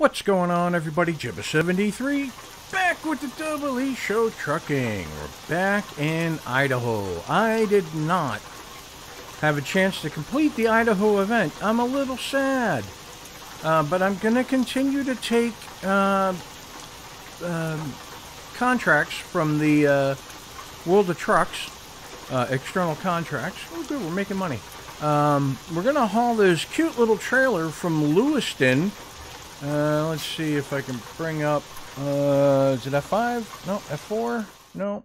What's going on, everybody? Jibba73 back with the DoubleEShow trucking. We're back in Idaho. I did not have a chance to complete the Idaho event. I'm a little sad, but I'm going to continue to take contracts from the World of Trucks, external contracts. Oh, good, we're making money. We're going to haul this cute little trailer from Lewiston. Let's see if I can bring up, is it F5? No, F4? No.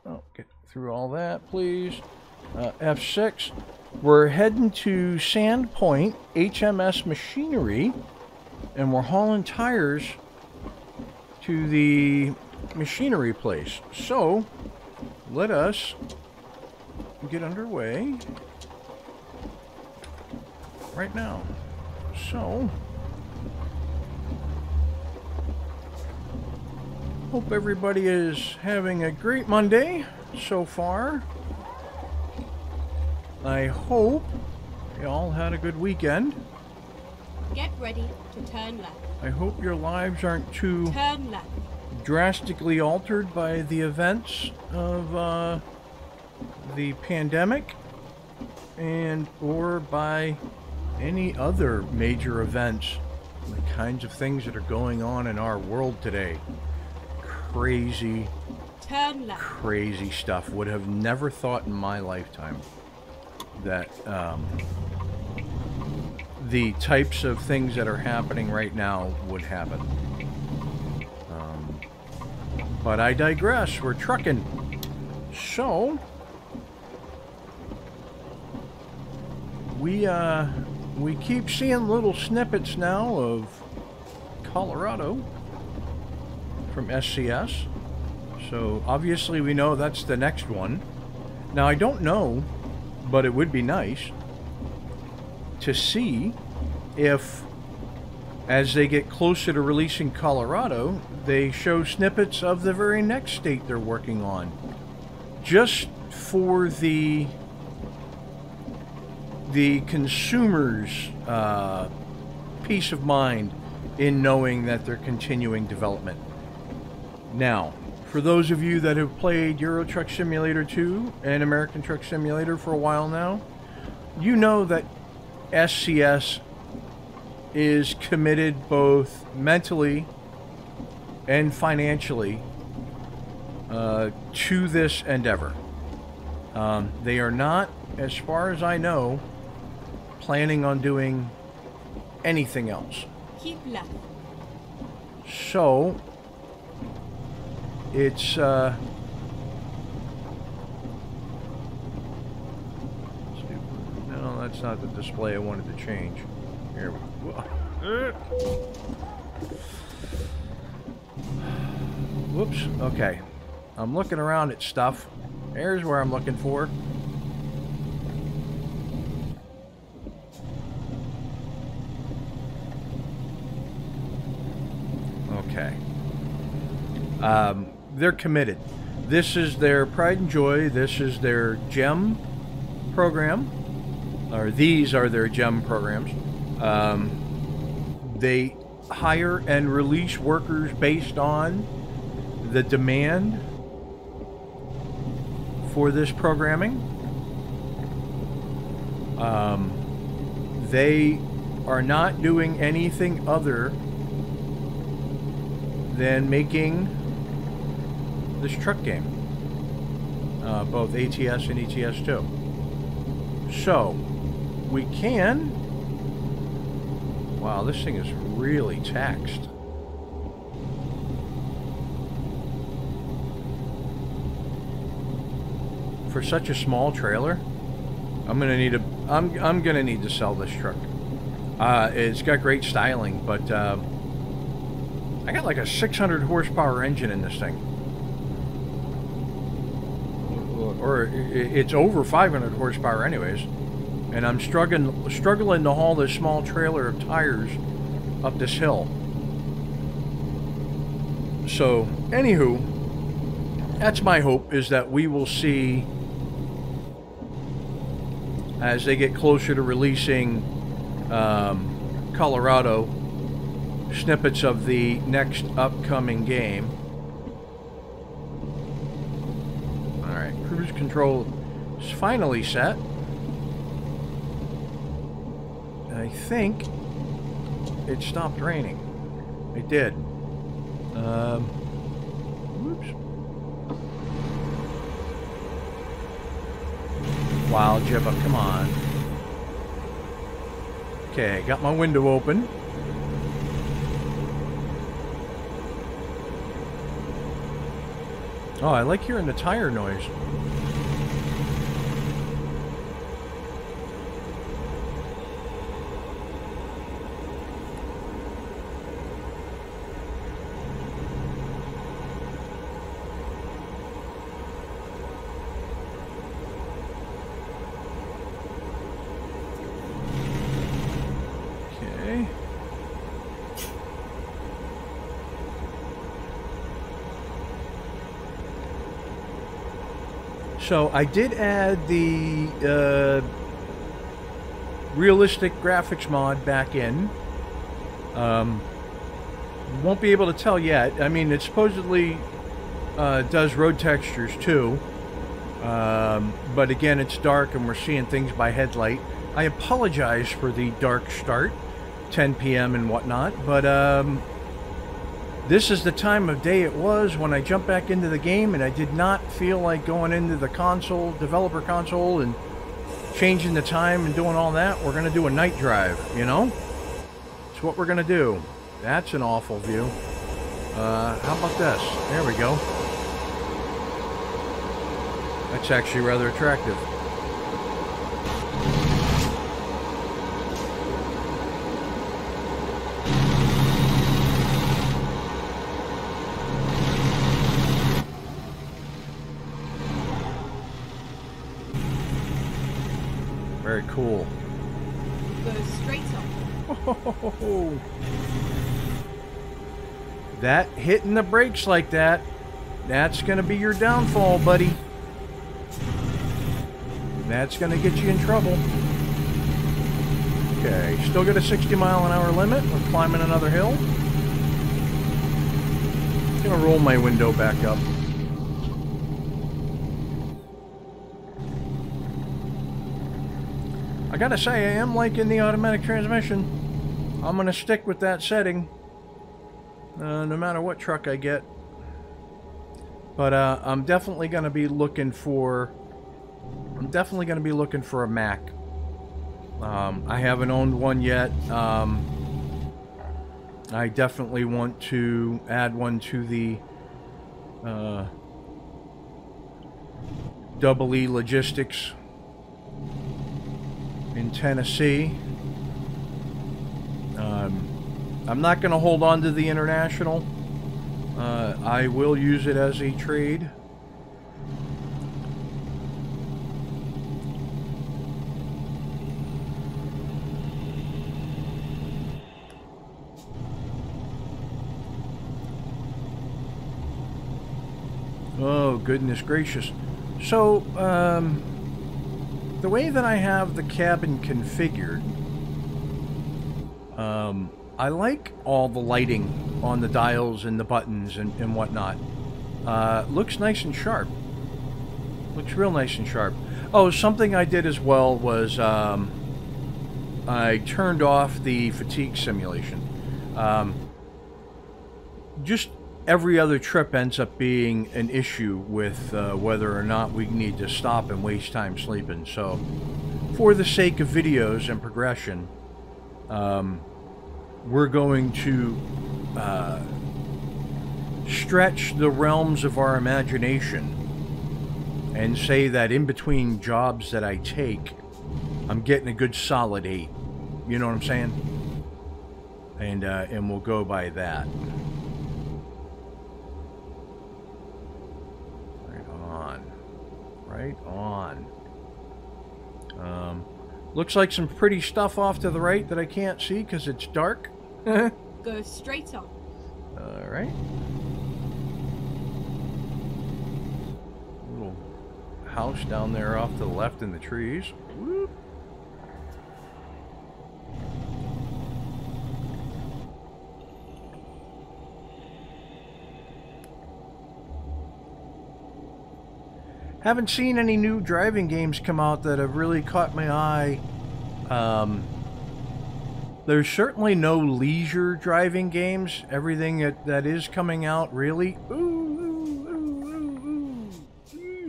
Oh, get through all that, please. F6. We're heading to Sandpoint HMS Machinery, and we're hauling tires to the machinery place. So, let us get underway right now. So, hope everybody is having a great Monday so far. I hope you all had a good weekend. Get ready to turn left. I hope your lives aren't too Turn left. drastically altered by the events of the pandemic and or by any other major events, the kinds of things that are going on in our world today. Crazy, Turn left. crazy stuff. Would have never thought in my lifetime that the types of things that are happening right now would happen. But I digress. We're trucking. So we keep seeing little snippets now of Colorado from SCS. So obviously we know that's the next one. Now I don't know, but it would be nice to see if, as they get closer to releasing Colorado, they show snippets of the very next state they're working on, just for the consumer's peace of mind in knowing that they're continuing development. Now, for those of you that have played Euro Truck Simulator 2 and American Truck Simulator for a while now, you know that SCS is committed both mentally and financially to this endeavor. They are not, as far as I know, planning on doing anything else. Keep left. So it's no, that's not the display I wanted to change. Here we go. Whoops. Okay. I'm looking around at stuff. There's where I'm looking for. Okay. They're committed. This is their pride and joy. This is their GEM program, or these are their GEM programs. They hire and release workers based on the demand for this programming. They are not doing anything other than making this truck game, both ATS and ETS2. So we can, wow, this thing is really taxed. For such a small trailer, I'm gonna need to sell this truck. It's got great styling, but I got like a 600 horsepower engine in this thing. Or it's over 500 horsepower anyways. And I'm struggling to haul this small trailer of tires up this hill. So, anywho, that's my hope, is that we will see, as they get closer to releasing Colorado, snippets of the next upcoming game. Alright, cruise control is finally set. I think it stopped raining. It did. Whoops. Wow, Jibba, come on. Okay, got my window open. Oh, I like hearing the tire noise. So I did add the realistic graphics mod back in. Won't be able to tell yet. I mean, it supposedly does road textures too. But again, it's dark and we're seeing things by headlight. I apologize for the dark start, 10 p.m. and whatnot, but this is the time of day it was when I jumped back into the game, and I did not feel like going into the console, developer console, and changing the time and doing all that. We're going to do a night drive, you know? That's what we're going to do. That's an awful view. How about this? There we go. That's actually rather attractive. Very cool. Go straight on. Oh, that hitting the brakes like that, that's going to be your downfall, buddy. That's going to get you in trouble. Okay, still got a 60-mile-an-hour limit. We're climbing another hill. I'm going to roll my window back up. I gotta say, I am liking the automatic transmission. I'm gonna stick with that setting, no matter what truck I get. But I'm definitely gonna be looking for. A Mac. I haven't owned one yet. I definitely want to add one to the DoubleE Logistics in Tennessee. I'm not going to hold on to the International. I will use it as a trade. Oh, goodness gracious. So, the way that I have the cabin configured, I like all the lighting on the dials and the buttons and whatnot. Looks nice and sharp. Looks real nice and sharp. Oh, something I did as well was I turned off the fatigue simulation. Just every other trip ends up being an issue with whether or not we need to stop and waste time sleeping. So, for the sake of videos and progression, we're going to stretch the realms of our imagination and say that in between jobs that I take, I'm getting a good solid 8. You know what I'm saying? And we'll go by that. Right on. Looks like some pretty stuff off to the right that I can't see because it's dark. Go straight on. Alright. Little house down there off to the left in the trees. Whoop. Haven't seen any new driving games come out that have really caught my eye. There's certainly no leisure driving games. Everything that is coming out, really.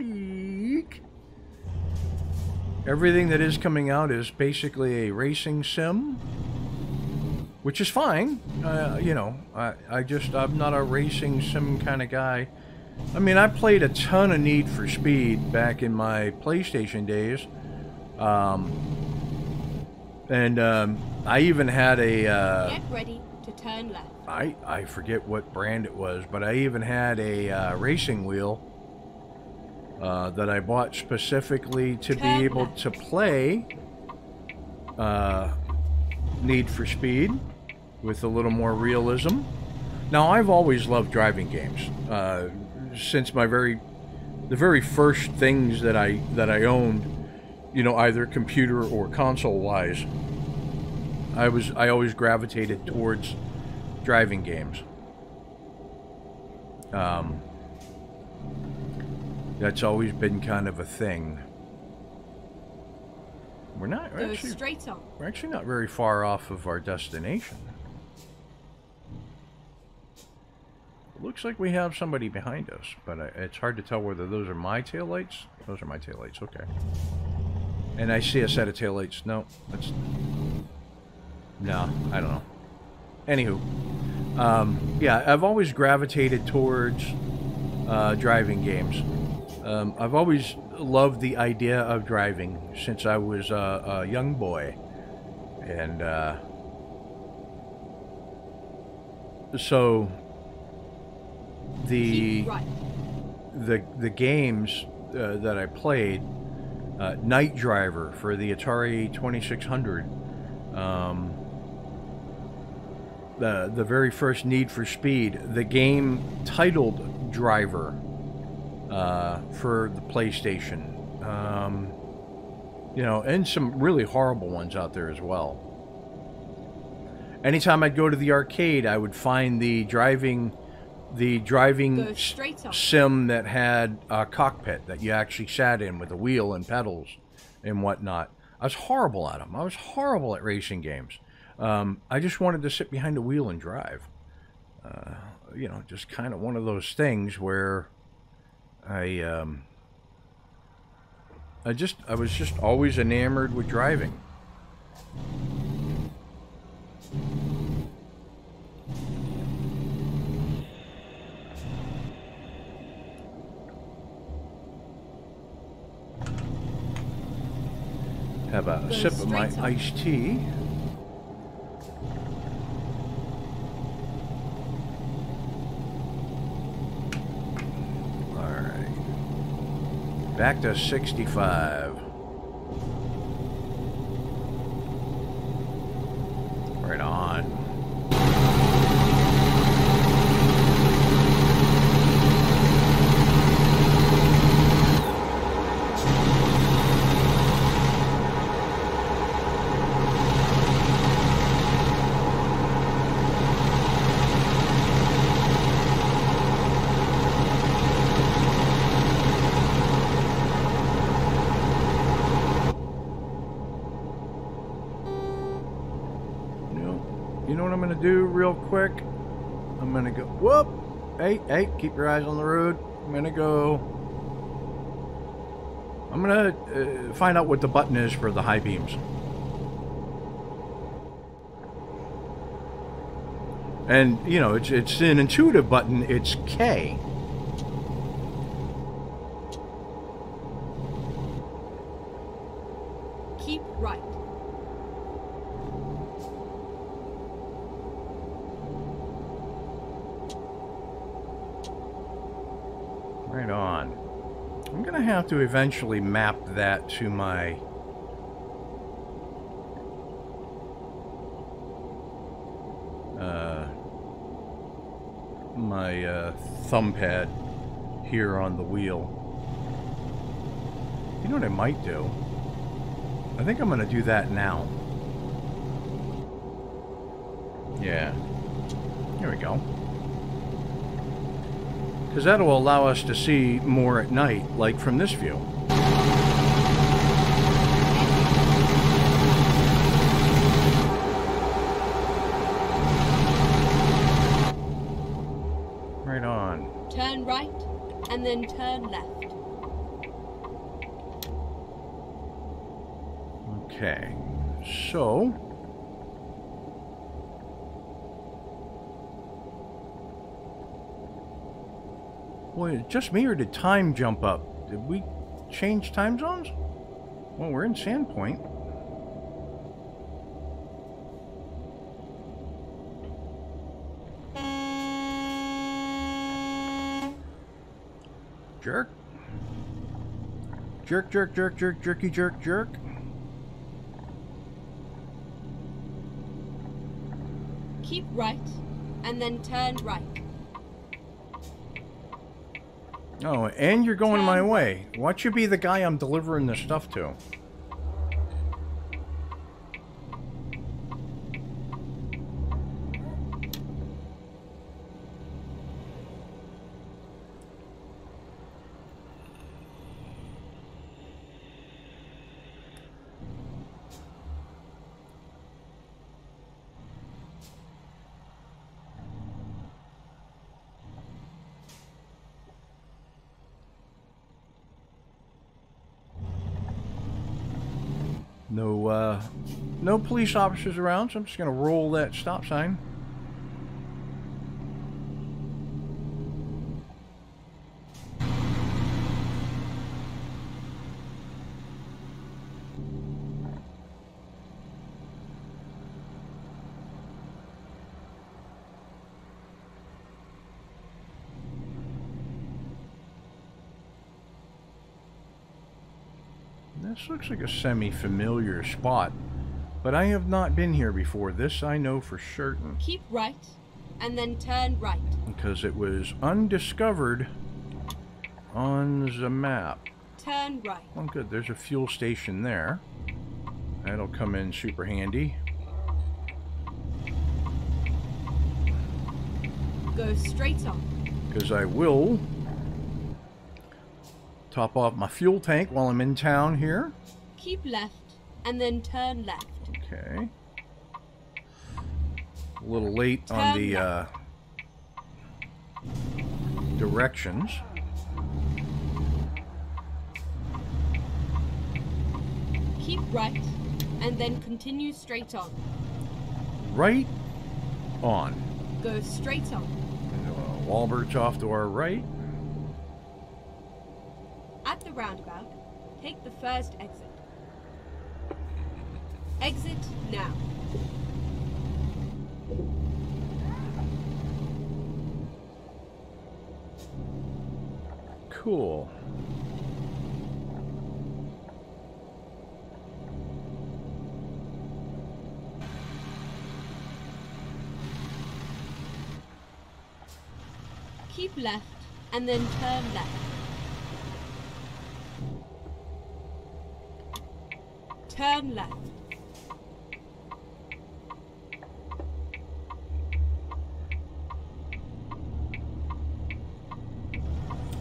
Eek. Everything that is coming out is basically a racing sim, which is fine. You know, I'm not a racing sim kind of guy. I mean, I played a ton of Need for Speed back in my PlayStation days. I even had a... Get ready to turn left. I forget what brand it was, but I even had a racing wheel that I bought specifically to be able to play Need for Speed with a little more realism. Now, I've always loved driving games. Since the very first things that I owned, you know, either computer or console wise, I always gravitated towards driving games. That's always been kind of a thing. We're actually not very far off of our destination. Looks like we have somebody behind us, but it's hard to tell whether those are my taillights. Those are my taillights, okay. And I see a set of taillights. No, that's... No, I don't know. Anywho. Yeah, I've always gravitated towards driving games. I've always loved the idea of driving since I was a young boy. And, so... The games that I played, Night Driver for the Atari 2600, the very first Need for Speed, the game titled Driver for the PlayStation, you know, and some really horrible ones out there as well. Anytime I'd go to the arcade, I would find the driving sim that had a cockpit that you actually sat in with a wheel and pedals and whatnot. I was horrible at them. I was horrible at racing games. I just wanted to sit behind a wheel and drive. You know, just kind of one of those things where I was just always enamored with driving. Have a sip of my iced tea. All right. Back to 65. Right on. Do real quick, I'm gonna go whoop, hey, keep your eyes on the road. I'm gonna find out what the button is for the high beams, and you know, it's an intuitive button. It's K. Keep right. Right on. I'm gonna have to eventually map that to my thumb pad here on the wheel. You know what I might do? I think I'm gonna do that now. Yeah. Here we go. because that'll allow us to see more at night, like from this view. Right on. Turn right, and then turn left. Okay, so boy, just me, or did time jump up? Did we change time zones? Well, we're in Sandpoint. Jerk. Jerk, jerk, jerk, jerk, jerky, jerk, jerk. Keep right, and then turn right. Oh, and you're going my way. Watch you be the guy I'm delivering this stuff to. No police officers around, so I'm just going to roll that stop sign. This looks like a semi-familiar spot, but I have not been here before. This I know for certain. Keep right, and then turn right. Because it was undiscovered on the map. Turn right. Oh, good. There's a fuel station there. That'll come in super handy. Go straight on. Because I will top off my fuel tank while I'm in town here. Keep left, and then turn left. Okay. A little late on the directions. Keep right, and then continue straight on. Right on. Go straight on. Walbert's off to our right. At the roundabout, take the first exit. Exit now. Cool. Keep left, and then turn left. Turn left.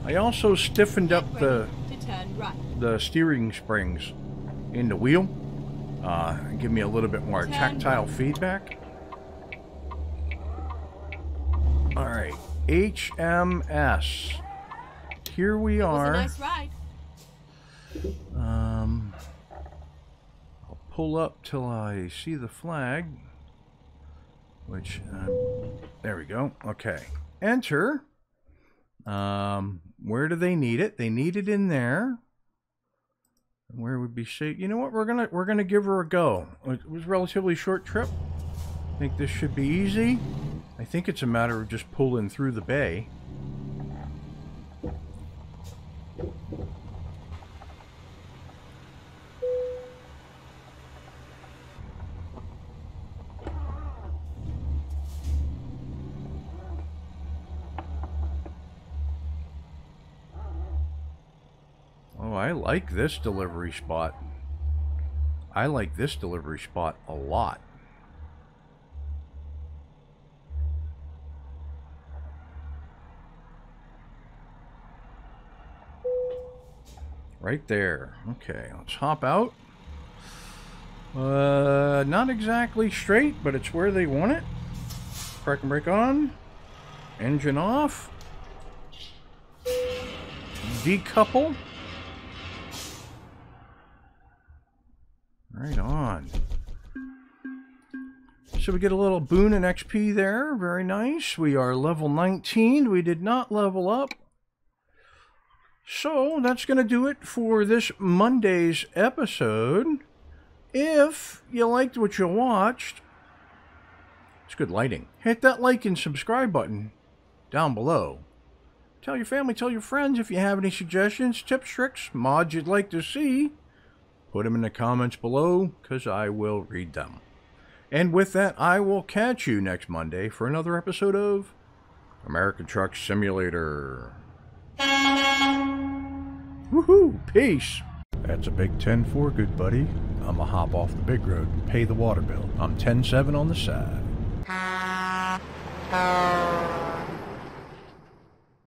I also stiffened up the steering springs in the wheel. Give me a little bit more tactile feedback. All right, HMS. Here we are. It was a nice ride. I'll pull up till I see the flag. Which, there we go. Okay, enter. Where do they need it? They need it in there. Where would be safe? You know what? We're gonna give her a go. It was a relatively short trip. I think this should be easy. I think it's a matter of just pulling through the bay. Oh, I like this delivery spot. I like this delivery spot a lot. Right there. Okay, let's hop out. Not exactly straight, but it's where they want it. Park and brake on. Engine off. Decouple. Right on. So we get a little boon and XP there. Very nice. We are level 19. We did not level up. So that's going to do it for this Monday's episode. If you liked what you watched, it's good lighting. Hit that like and subscribe button down below. Tell your family, tell your friends if you have any suggestions, tips, tricks, mods you'd like to see. Put them in the comments below, because I will read them. And with that, I will catch you next Monday for another episode of American Truck Simulator. Woohoo! Peace! That's a big 10-4, good buddy. I'm gonna hop off the big road and pay the water bill. I'm 10-7 on the side.